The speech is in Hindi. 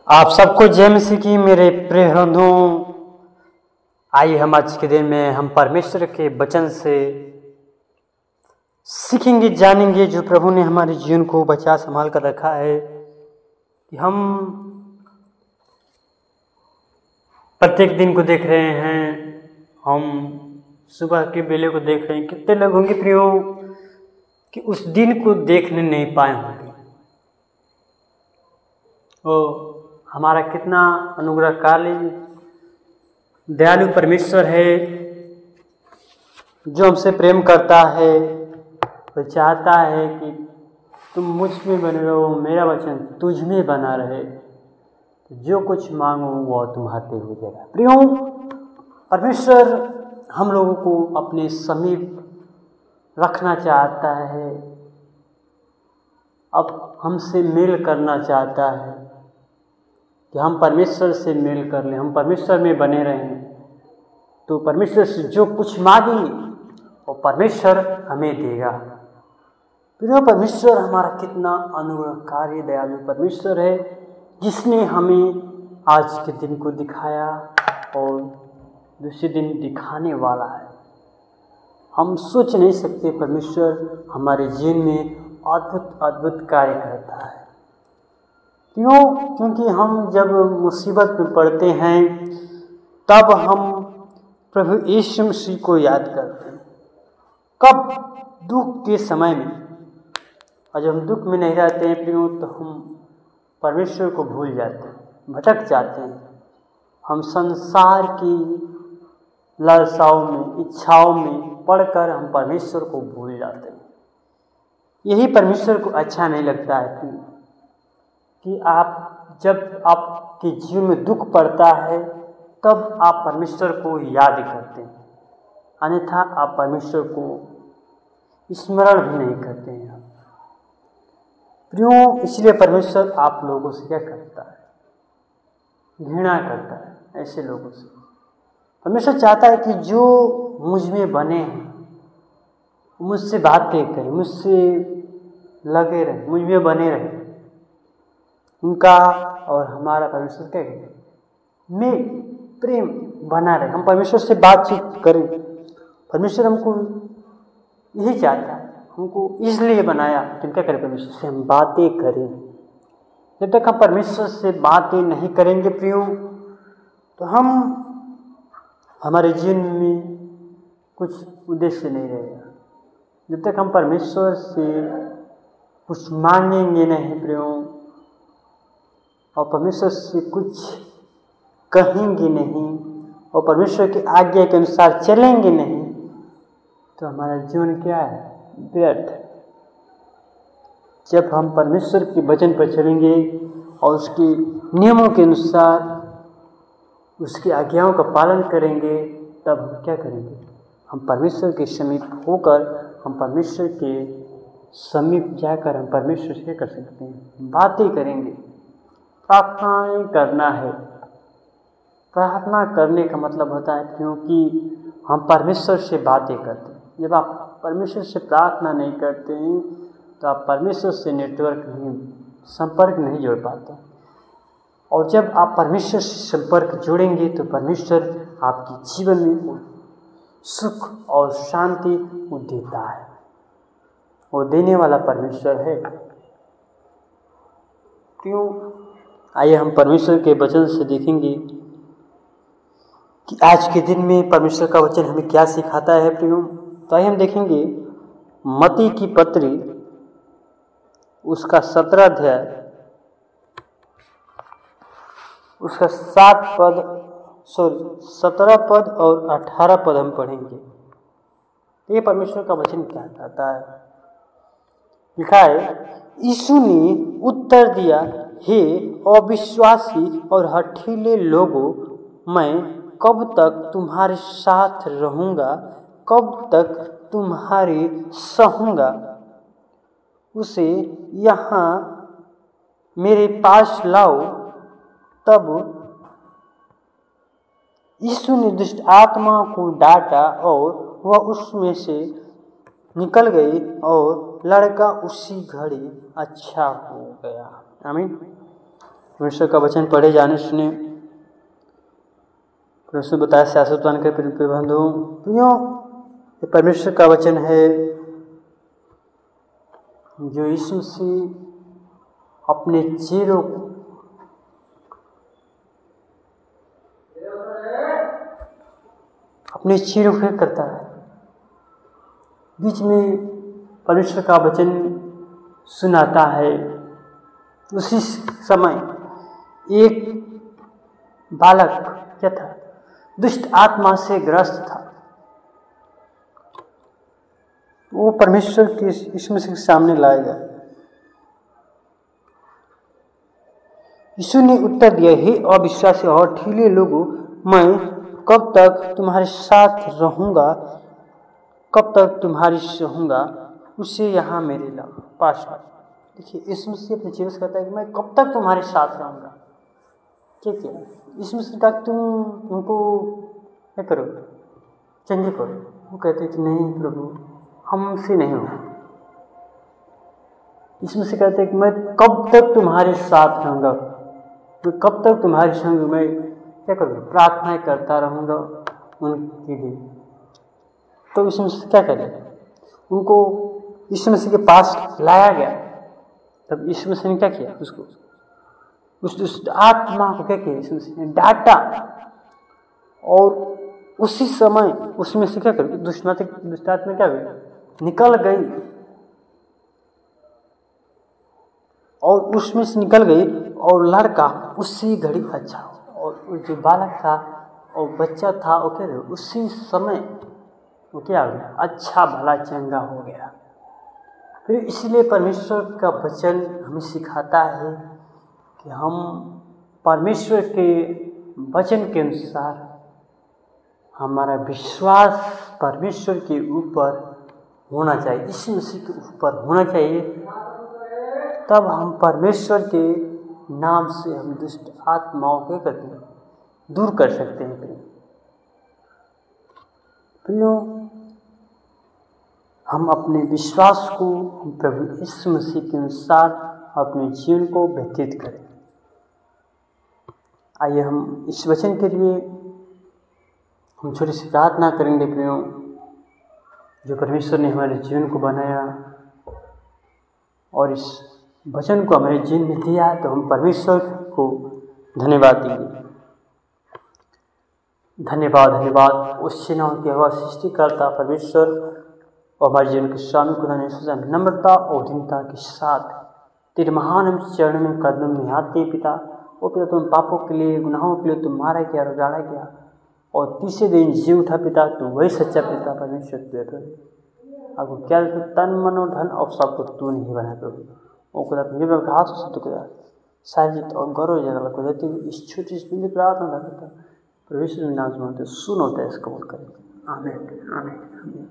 आप सबको जय मसीह की मेरे प्रिय बंधुओं। आइए हम आज के दिन में हम परमेश्वर के वचन से सीखेंगे, जानेंगे जो प्रभु ने हमारे जीवन को बचा संभाल कर रखा है कि हम प्रत्येक दिन को देख रहे हैं, हम सुबह के बेले को देख रहे हैं। कितने लोग होंगे प्रियो कि उस दिन को देखने नहीं पाए होंगे। वो हमारा कितना अनुग्रहकारी दयालु परमेश्वर है जो हमसे प्रेम करता है। वो चाहता है कि तुम मुझ में बने रहो, मेरा वचन तुझ में बना रहे, जो कुछ मांगो वह तुम्हारे हो जाएगा। प्रियो, परमेश्वर हम लोगों को अपने समीप रखना चाहता है, अब हमसे मेल करना चाहता है कि हम परमेश्वर से मेल कर लें, हम परमेश्वर में बने रहें। तो परमेश्वर से जो कुछ मांगेंगे वो परमेश्वर हमें देगा। प्रिय, परमेश्वर हमारा कितना अनुग्रहकारी दयालु परमेश्वर है जिसने हमें आज के दिन को दिखाया और दूसरे दिन दिखाने वाला है। हम सोच नहीं सकते परमेश्वर हमारे जीवन में अद्भुत अद्भुत कार्य करता है। क्यों? क्योंकि हम जब मुसीबत में पड़ते हैं तब हम प्रभु यीशु मसीह को याद करते हैं। कब? दुख के समय में। और जब हम दुख में नहीं रहते हैं प्रियो तो हम परमेश्वर को भूल जाते हैं, भटक जाते हैं। हम संसार की लालसाओं में, इच्छाओं में पड़कर हम परमेश्वर को भूल जाते हैं। यही परमेश्वर को अच्छा नहीं लगता है कि आप जब आपके जीवन में दुख पड़ता है तब आप परमेश्वर को याद करते हैं, अन्यथा आप परमेश्वर को स्मरण भी नहीं करते हैं। क्यों? इसलिए परमेश्वर आप लोगों से क्या करता है? घृणा करता है ऐसे लोगों से। परमेश्वर चाहता है कि जो मुझ में बने हैं मुझसे बातें करें, मुझसे लगे रहें, मुझ में बने रहें। उनका और हमारा परमेश्वर क्या है? में प्रेम बना रहे, हम परमेश्वर से बातचीत करें। परमेश्वर हमको यही चाहता है, हमको इसलिए बनाया कि क्या करें? परमेश्वर से हम बातें करें। जब तक हम परमेश्वर से बातें नहीं करेंगे प्रियो तो हम हमारे जीवन में कुछ उद्देश्य नहीं रहेगा। जब तक हम परमेश्वर से कुछ मांगेंगे नहीं प्रियो और परमेश्वर से कुछ कहेंगे नहीं और परमेश्वर की आज्ञा के अनुसार चलेंगे नहीं तो हमारा जीवन क्या है? व्यर्थ। जब हम परमेश्वर के वचन पर चलेंगे और उसके नियमों के अनुसार उसकी आज्ञाओं का पालन करेंगे तब हम क्या करेंगे? हम परमेश्वर के समीप होकर, हम परमेश्वर के समीप जाकर हम परमेश्वर से कर सकते हैं, बातें करेंगे। प्रार्थनाएं करना है। प्रार्थना करने का मतलब होता है क्योंकि हम परमेश्वर से बातें करते हैं। जब आप परमेश्वर से प्रार्थना नहीं करते हैं तो आप परमेश्वर से संपर्क नहीं जोड़ पाते। और जब आप परमेश्वर से संपर्क जोड़ेंगे तो परमेश्वर आपके जीवन में सुख और शांति वो देता है। वो देने वाला परमेश्वर है। क्यों? आइए हम परमेश्वर के वचन से देखेंगे कि आज के दिन में परमेश्वर का वचन हमें क्या सिखाता है प्रियो। तो आइए हम देखेंगे मत्ती की पत्री उसका 17 अध्याय उसका 17 पद और 18 पद हम पढ़ेंगे। ये परमेश्वर का वचन क्या कहता है? लिखा है, यीशु ने उत्तर दिया, हे अविश्वासी और हठीले लोगों, मैं कब तक तुम्हारे साथ रहूँगा, कब तक तुम्हारी सहूँगा? उसे यहाँ मेरे पास लाओ। तब यीशु ने दुष्ट आत्मा को डांटा और वह उसमें से निकल गई और लड़का उसी घड़ी अच्छा हो गया। आमीन। परमेश्वर का वचन पढ़े जाने सुने। परमेश्वर बताया शाश्वतवान के प्रबंधु प्रियो, ये परमेश्वर का वचन है जो यीशु मसीह अपने चेलों को करता है। बीच में परमेश्वर का वचन सुनाता है। उसी समय एक बालक क्या था, दुष्ट आत्मा से ग्रस्त था। वो परमेश्वर के यीशु मसीह के सामने लाया गया। यीशु ने उत्तर दिया, हे अविश्वासी और ढीले लोगों, मैं कब तक तुम्हारे साथ रहूंगा, कब तक तुम्हारी रहूंगा, उसे यहाँ मेरे पास। देखिए, यीशु मसीह अपने चेलों से कहता है कि मैं कब तक तुम्हारे साथ रहूंगा। ठीक है, यीशु मसीह का तुम उनको क्या करो, चंगे करो। वो कहते कि नहीं प्रभु, हमसे नहीं होगा। यीशु मसीह कहते हैं कि मैं कब तक तुम्हारे साथ रहूंगा, मैं कब तक तुम्हारे संग मैं क्या करूँगा, प्रार्थना करता रहूँगा उनके लिए। तो यीशु मसीह क्या करें, उनको यीशु मसीह के पास लाया गया। तब यीशु मसीह ने क्या किया, उसको उस आत्मा को क्या किया, यीशु मसीह ने डांटा। और उसी समय उसमें से क्या कर दुष्ट आत्मा क्या हुई, निकल गई। और उसमें से निकल गई और लड़का उसी घड़ी अच्छा हो। और जो बालक था और बच्चा था वो क्या, उसी समय वो क्या हो गया, अच्छा भला चंगा हो गया। फिर इसलिए परमेश्वर का वचन हमें सिखाता है कि हम परमेश्वर के वचन के अनुसार हमारा विश्वास परमेश्वर के ऊपर होना चाहिए, यीशु मसीह के ऊपर होना चाहिए। तब हम परमेश्वर के नाम से हम दुष्ट आत्माओं के करते हैं दूर कर सकते हैं। प्रियो, हम अपने विश्वास को प्रभु यीशु मसीह के अनुसार अपने जीवन को व्यतीत करें। आइए हम इस वचन के लिए हम छोटी सी प्रार्थना करेंगे। प्रियो, जो परमेश्वर ने हमारे जीवन को बनाया और इस वचन को हमारे जीवन में दिया, तो हम परमेश्वर को धन्यवाद देंगे। धन्यवाद धन्यवाद उस नाम की हवा सृष्टिकर्ता परमेश्वर और हमारे जीवन के स्वामी खुदा ने नम्रता और दीनता के साथ तेरे महान चरण में कदम में आते पिता। ओ पिता, तुम पापों के लिए, गुनाहों के लिए तुम मारा गया और गाड़ा गया और तीसरे दिन जी उठा पिता। तू वही सच्चा पिता परमेश्वर तू है। आपको क्या तन मन और धन और सबको तू नहीं बना प्रभु। ओ खुदा, मेरे हाथ से तो खुदा सारी और गौरव जगह को देती हुई इस छोटी सी प्रार्थना करता परमेश्वर नाम सुनते सुनो तो इसको करें। आमीन आमीन आमीन।